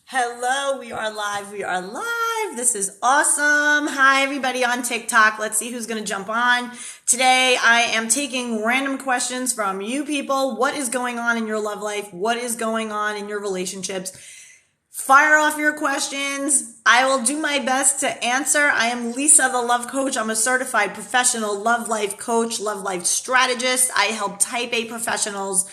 Hello, we are live. We are live. This is awesome. Hi, everybody on TikTok. Let's see who's going to jump on. Today, I am taking random questions from you people. What is going on in your love life? What is going on in your relationships? Fire off your questions. I will do my best to answer. I am Lisa, the love coach. I'm a certified professional love life coach, love life strategist. I help type A professionals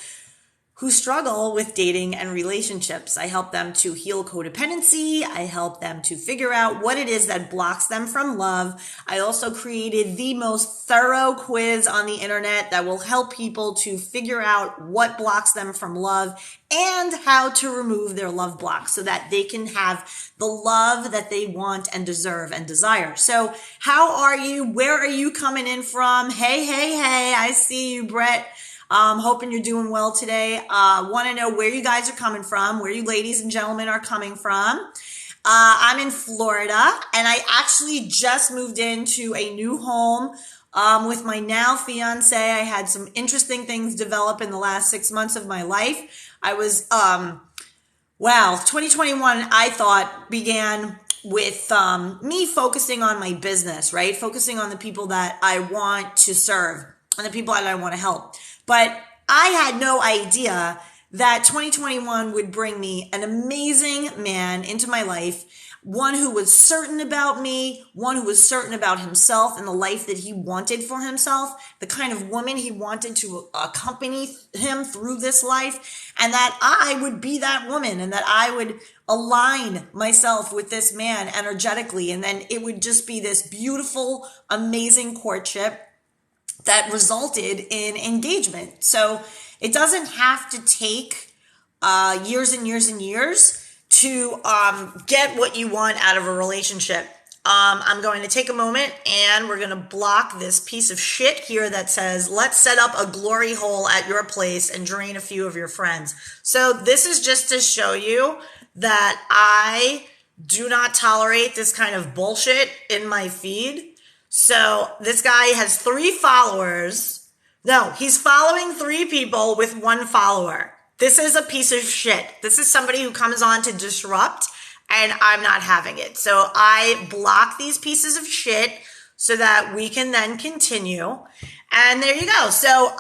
who struggle with dating and relationships. I help them to heal codependency. I help them to figure out what it is that blocks them from love. I also created the most thorough quiz on the internet that will help people to figure out what blocks them from love and how to remove their love blocks so that they can have the love that they want and deserve and desire. So how are you? Where are you coming in from? Hey, I see you, Brett. Hoping you're doing well today. Want to know where you guys are coming from, where you ladies and gentlemen are coming from. I'm in Florida, and I actually just moved into a new home with my now fiance. I had some interesting things develop in the last 6 months of my life. I was, 2021, I thought, began with me focusing on my business, right? Focusing on the people that I want to serve and the people that I want to help. But I had no idea that 2021 would bring me an amazing man into my life, one who was certain about me, one who was certain about himself and the life that he wanted for himself, the kind of woman he wanted to accompany him through this life, and that I would be that woman and that I would align myself with this man energetically. And then it would just be this beautiful, amazing courtship that resulted in engagement. So it doesn't have to take years and years and years to get what you want out of a relationship. I'm going to take a moment and we're going to block this piece of shit here that says, let's set up a glory hole at your place and drain a few of your friends. So this is just to show you that I do not tolerate this kind of bullshit in my feed. So this guy has 3 followers. No, he's following 3 people with 1 follower. This is a piece of shit. This is somebody who comes on to disrupt, and I'm not having it. So I block these pieces of shit so that we can then continue. And there you go. So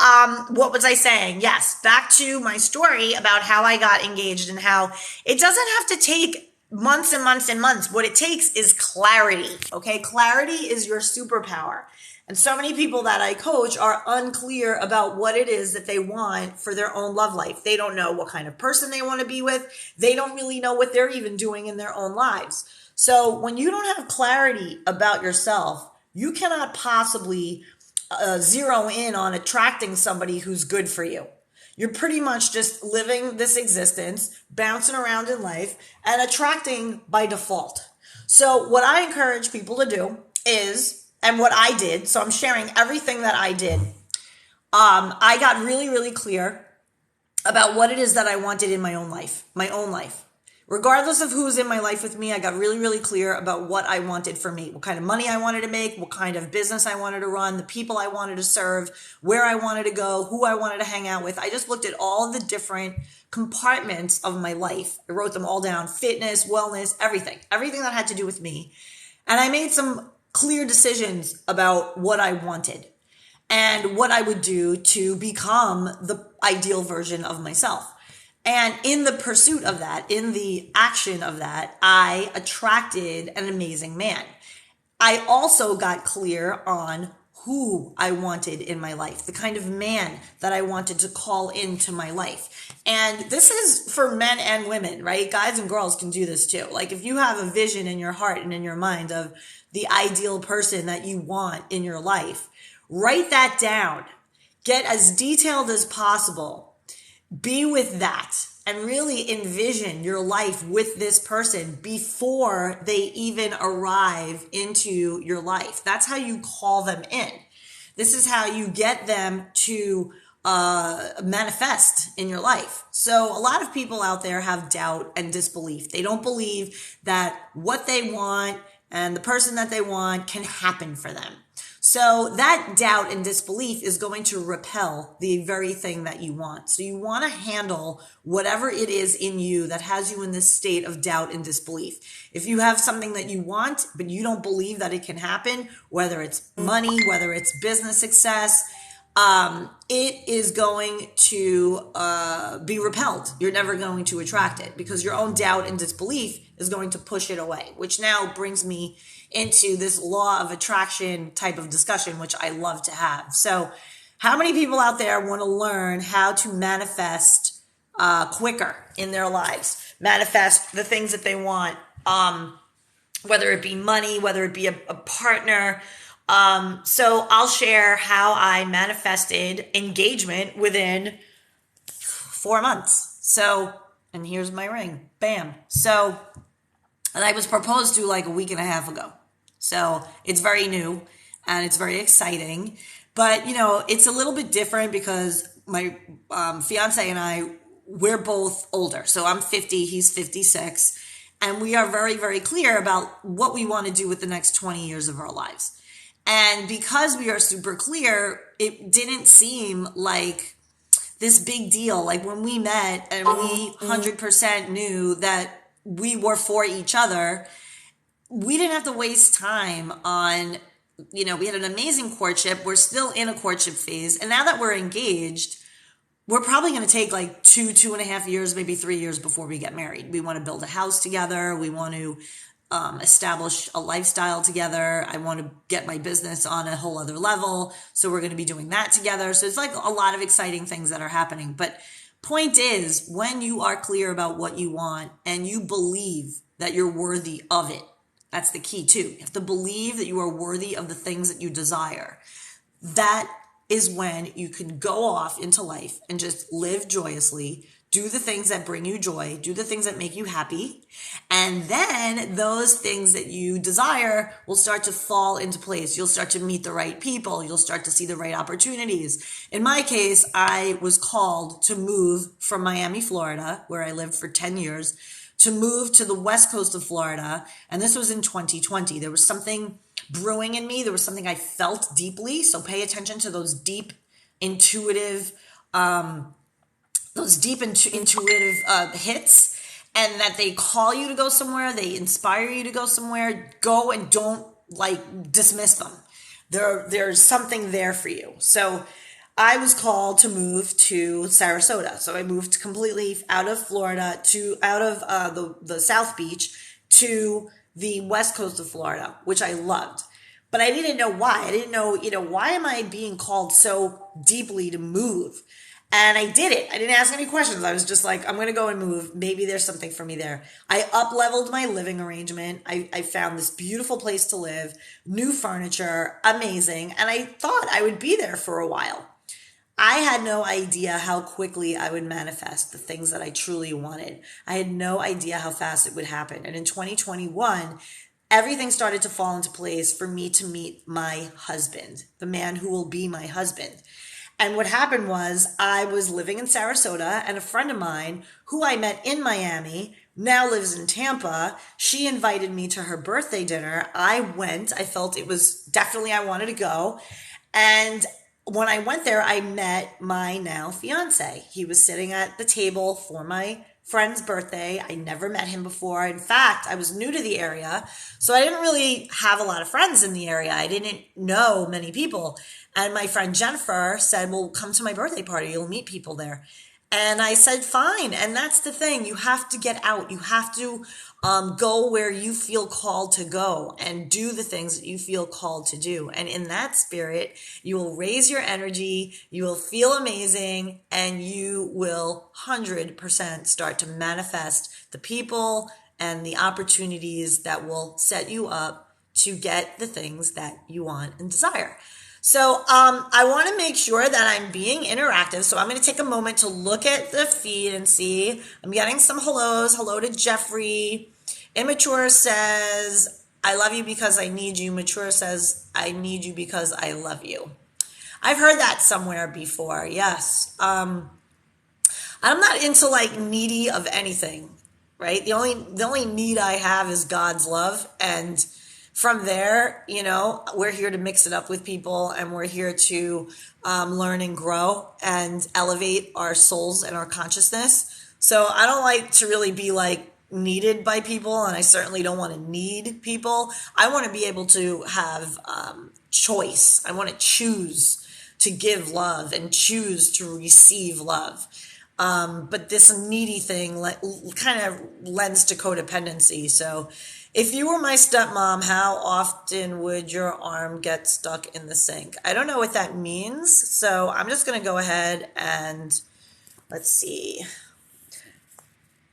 what was I saying? Yes, back to my story about how I got engaged and how it doesn't have to take months and months and months. What it takes is clarity. Okay. Clarity is your superpower. And so many people that I coach are unclear about what it is that they want for their own love life. They don't know what kind of person they want to be with. They don't really know what they're even doing in their own lives. So when you don't have clarity about yourself, you cannot possibly zero in on attracting somebody who's good for you. You're pretty much just living this existence, bouncing around in life, and attracting by default. So what I encourage people to do is, and what I did, so I'm sharing everything that I did. I got really, really clear about what it is that I wanted in my own life. Regardless of who's in my life with me, I got really, really clear about what I wanted for me, what kind of money I wanted to make, what kind of business I wanted to run, the people I wanted to serve, where I wanted to go, who I wanted to hang out with. I just looked at all the different compartments of my life. I wrote them all down: fitness, wellness, everything that had to do with me. And I made some clear decisions about what I wanted and what I would do to become the ideal version of myself. And in the pursuit of that, in the action of that, I attracted an amazing man. I also got clear on who I wanted in my life, the kind of man that I wanted to call into my life. And this is for men and women, right? Guys and girls can do this too. Like if you have a vision in your heart and in your mind of the ideal person that you want in your life, write that down. Get as detailed as possible. Be with that and really envision your life with this person before they even arrive into your life. That's how you call them in. This is how you get them to manifest in your life. So a lot of people out there have doubt and disbelief. They don't believe that what they want and the person that they want can happen for them. So that doubt and disbelief is going to repel the very thing that you want. So you want to handle whatever it is in you that has you in this state of doubt and disbelief. If you have something that you want, but you don't believe that it can happen, whether it's money, whether it's business success, it is going to be repelled. You're never going to attract it because your own doubt and disbelief is going to push it away, which now brings me into this law of attraction type of discussion, which I love to have. So how many people out there want to learn how to manifest quicker in their lives, manifest the things that they want, whether it be money, whether it be a partner? So I'll share how I manifested engagement within 4 months. So, and here's my ring. Bam. So, and I was proposed to like a week and a half ago. So it's very new and it's very exciting, but you know, it's a little bit different because my fiance and I, we're both older. So I'm 50, he's 56, and we are very, very clear about what we want to do with the next 20 years of our lives. And because we are super clear, it didn't seem like this big deal. Like when we met and we 100% knew that we were for each other, we didn't have to waste time on, you know, we had an amazing courtship. We're still in a courtship phase. And now that we're engaged, we're probably going to take like 2.5 years, maybe 3 years before we get married. We want to build a house together. We want to establish a lifestyle together. I want to get my business on a whole other level. So we're going to be doing that together. So it's like a lot of exciting things that are happening. But point is, when you are clear about what you want and you believe that you're worthy of it, that's the key too. You have to believe that you are worthy of the things that you desire. That is when you can go off into life and just live joyously, do the things that bring you joy, do the things that make you happy. And then those things that you desire will start to fall into place. You'll start to meet the right people. You'll start to see the right opportunities. In my case, I was called to move from Miami, Florida, where I lived for 10 years, to move to the west coast of Florida. And this was in 2020. There was something brewing in me. There was something I felt deeply. So pay attention to those deep, intuitive, hits, and that they call you to go somewhere, they inspire you to go somewhere. Go and don't like dismiss them. There's something there for you. So I was called to move to Sarasota. So I moved completely out of Florida out of the South Beach to the west coast of Florida, which I loved. But I didn't know why. I didn't know, why am I being called so deeply to move? And I did it. I didn't ask any questions. I was just like, I'm going to go and move. Maybe there's something for me there. I up-leveled my living arrangement. I found this beautiful place to live, new furniture, amazing. And I thought I would be there for a while. I had no idea how quickly I would manifest the things that I truly wanted. I had no idea how fast it would happen. And in 2021, everything started to fall into place for me to meet my husband, the man who will be my husband. And what happened was I was living in Sarasota, and a friend of mine who I met in Miami now lives in Tampa. She invited me to her birthday dinner. I went. I felt it was definitely I wanted to go. And when I went there, I met my now fiance. He was sitting at the table for my friend's birthday. I never met him before. In fact, I was new to the area, so I didn't really have a lot of friends in the area. I didn't know many people. And my friend Jennifer said, well, come to my birthday party. You'll meet people there. And I said, fine. And that's the thing. You have to get out. You have to go where you feel called to go and do the things that you feel called to do. And in that spirit, you will raise your energy. You will feel amazing, and you will 100% start to manifest the people and the opportunities that will set you up to get the things that you want and desire. So I want to make sure that I'm being interactive. So I'm going to take a moment to look at the feed and see. I'm getting some hellos. Hello to Jeffrey. Immature says, I love you because I need you. Mature says, I need you because I love you. I've heard that somewhere before. Yes. I'm not into like needy of anything, right? The only need I have is God's love, and from there, we're here to mix it up with people, and we're here to learn and grow and elevate our souls and our consciousness. So I don't like to really be like needed by people, and I certainly don't want to need people. I want to be able to have choice. I want to choose to give love and choose to receive love. But this needy thing kind of lends to codependency. So if you were my stepmom, how often would your arm get stuck in the sink? I don't know what that means. So I'm just going to go ahead and let's see.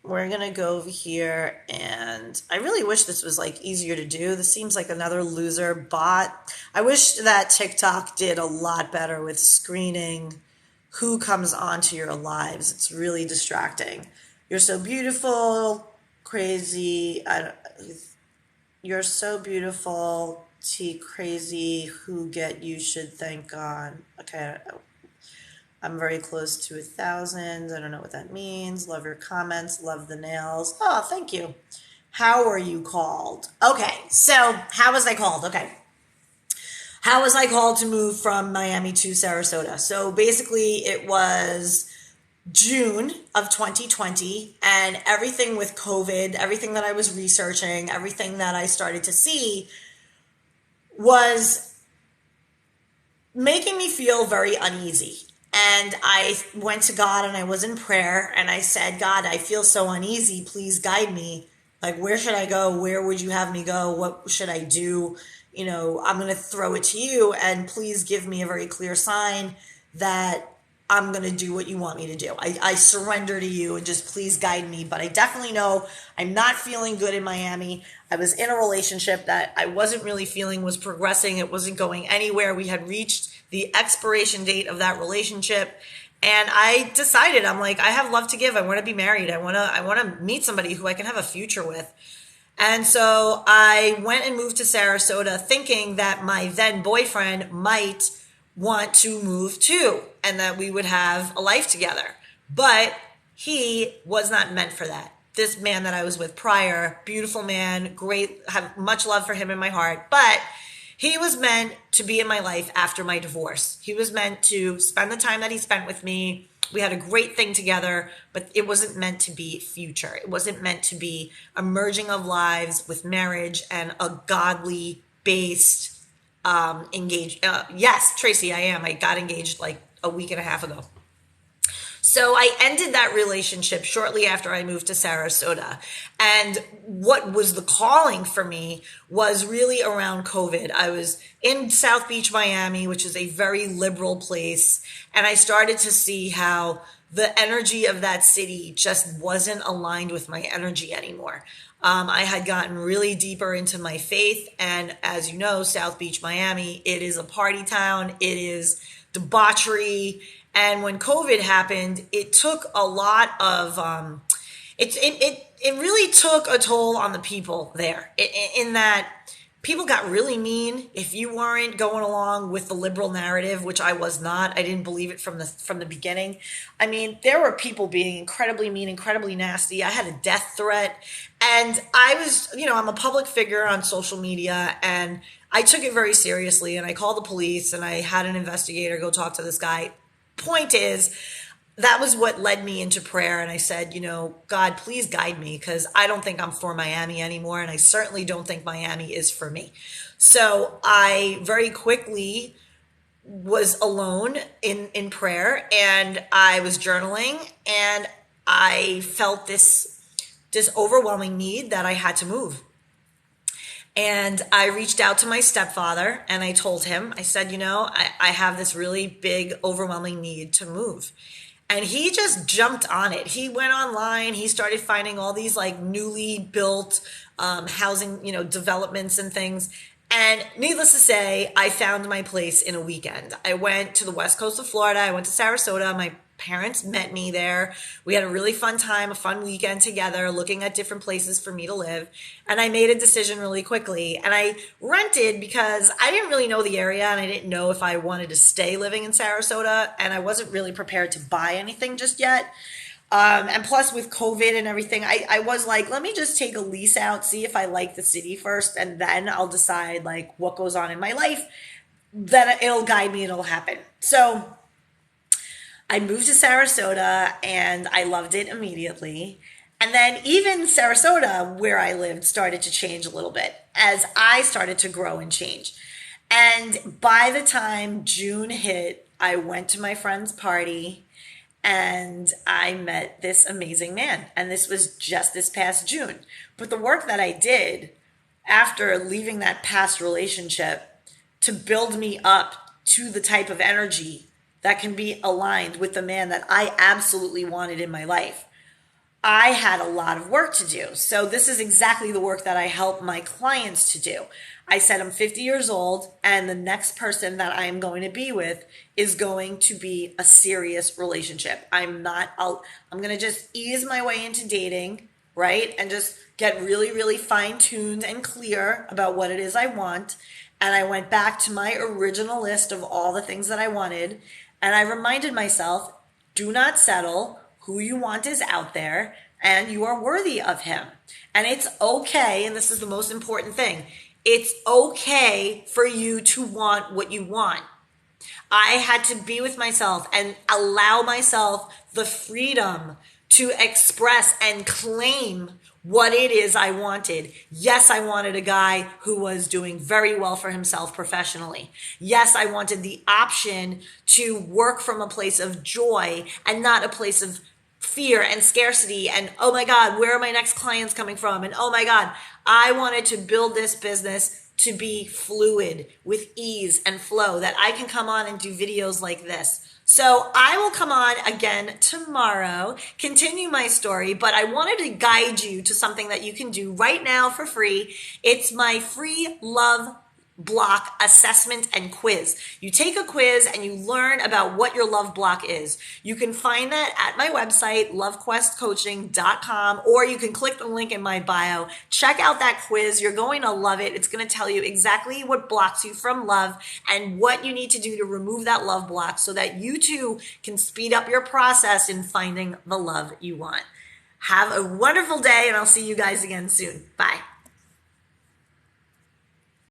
We're going to go over here, and I really wish this was like easier to do. This seems like another loser bot. I wish that TikTok did a lot better with screening who comes onto your lives. It's really distracting. You're so beautiful, crazy. You're so beautiful, crazy. Who get you should thank God. Okay. I'm very close to 1,000. I don't know what that means. Love your comments. Love the nails. Oh, thank you. How were you called? Okay, so how was I called? Okay. How was I called to move from Miami to Sarasota? So basically it was June of 2020, and everything with COVID, everything that I was researching, everything that I started to see was making me feel very uneasy. And I went to God, and I was in prayer, and I said, God, I feel so uneasy. Please guide me. Like, where should I go? Where would you have me go? What should I do? I'm going to throw it to you, and please give me a very clear sign that I'm going to do what you want me to do. I surrender to you, and just please guide me. But I definitely know I'm not feeling good in Miami. I was in a relationship that I wasn't really feeling was progressing. It wasn't going anywhere. We had reached the expiration date of that relationship. And I decided, I'm like, I have love to give. I want to be married. I want to meet somebody who I can have a future with. And so I went and moved to Sarasota thinking that my then boyfriend might want to move too, and that we would have a life together. But he was not meant for that. This man that I was with prior, beautiful man, great, have much love for him in my heart, but he was meant to be in my life after my divorce. He was meant to spend the time that he spent with me. We had a great thing together, but it wasn't meant to be future. It wasn't meant to be a merging of lives with marriage and a godly based engaged. Yes, Tracy, I am. I got engaged like a week and a half ago. So I ended that relationship shortly after I moved to Sarasota. And what was the calling for me was really around COVID. I was in South Beach, Miami, which is a very liberal place. And I started to see how the energy of that city just wasn't aligned with my energy anymore. I had gotten really deeper into my faith. And as you know, South Beach, Miami, it is a party town. It is debauchery. And when COVID happened, it took a lot of, it really took a toll on the people there in that people got really mean if you weren't going along with the liberal narrative, which I was not. I didn't believe it from the beginning. I mean, there were people being incredibly mean, incredibly nasty. I had a death threat, and I was, I'm a public figure on social media, and I took it very seriously, and I called the police, and I had an investigator go talk to this guy. Point is, that was what led me into prayer. And I said, God, please guide me, because I don't think I'm for Miami anymore. And I certainly don't think Miami is for me. So I very quickly was alone in prayer, and I was journaling, and I felt this overwhelming need that I had to move. And I reached out to my stepfather, and I told him, I said, I have this really big, overwhelming need to move. And he just jumped on it. He went online. He started finding all these like newly built housing, developments and things. And needless to say, I found my place in a weekend. I went to the west coast of Florida. I went to Sarasota. My parents met me there. We had a really fun time, a fun weekend together, looking at different places for me to live. And I made a decision really quickly. And I rented because I didn't really know the area, and I didn't know if I wanted to stay living in Sarasota. And I wasn't really prepared to buy anything just yet. And plus with COVID and everything, I was like, let me just take a lease out, see if I like the city first, and then I'll decide like what goes on in my life. Then it'll guide me, it'll happen. So I moved to Sarasota and I loved it immediately. And then even Sarasota, where I lived, started to change a little bit as I started to grow and change. And by the time June hit, I went to my friend's party and I met this amazing man. And this was just this past June. But the work that I did after leaving that past relationship to build me up to the type of energy that can be aligned with the man that I absolutely wanted in my life, I had a lot of work to do. So this is exactly the work that I help my clients to do. I said I'm 50 years old and the next person that I'm going to be with is going to be a serious relationship. I'm going to just ease my way into dating, right? And just get really, really fine-tuned and clear about what it is I want. And I went back to my original list of all the things that I wanted. And I reminded myself, do not settle. Who you want is out there and you are worthy of him. And it's okay. And this is the most important thing. It's okay for you to want what you want. I had to be with myself and allow myself the freedom to express and claim what it is I wanted. Yes, I wanted a guy who was doing very well for himself professionally. Yes, I wanted the option to work from a place of joy and not a place of fear and scarcity and, oh my God, where are my next clients coming from? And oh my God, I wanted to build this business to be fluid with ease and flow, that I can come on and do videos like this. So I will come on again tomorrow, continue my story, but I wanted to guide you to something that you can do right now for free. It's my free love block assessment and quiz. You take a quiz and you learn about what your love block is. You can find that at my website, lovequestcoaching.com, or you can click the link in my bio. Check out that quiz. You're going to love it. It's going to tell you exactly what blocks you from love and what you need to do to remove that love block so that you too can speed up your process in finding the love you want. Have a wonderful day and I'll see you guys again soon. Bye.